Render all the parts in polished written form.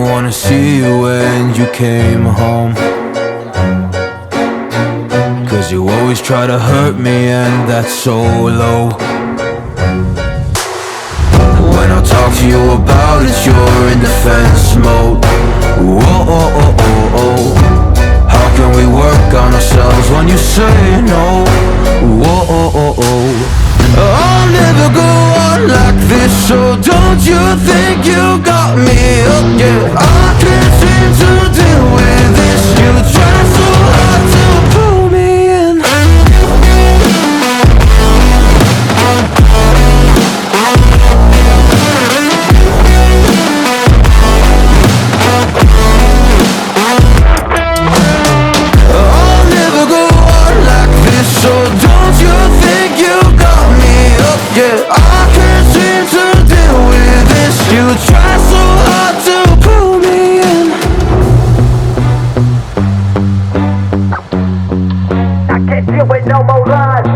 wanna see you when you came home, 'cause you always try to hurt me and that's so low. When I talk to you about it, you're in defense mode. Whoa, oh, oh, oh, oh. How can we work on ourselves when you say no? Whoa, oh, oh, oh. I'll never go on like this, so don't you think you got me up, yeah. I can't seem to deal with this. You try so hard to pull me in. I'll never go on like this, so don't you think you got me up, yeah. I can't seem to deal with this. You try so hard to pull me in. I can't deal with no more lies.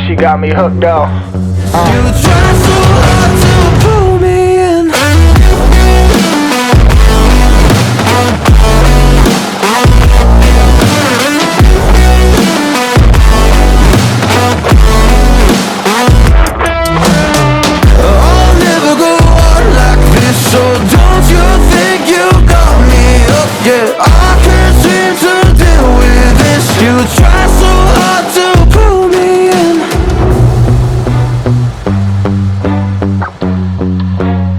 She got me hooked up. You try so hard to pull me in. I'll never go on like this, so don't you think you got me up, yeah. I can't seem to deal with this. You try so hard to pull me in.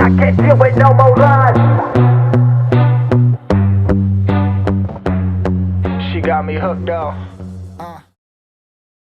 I can't deal with no more lies. She got me hooked up.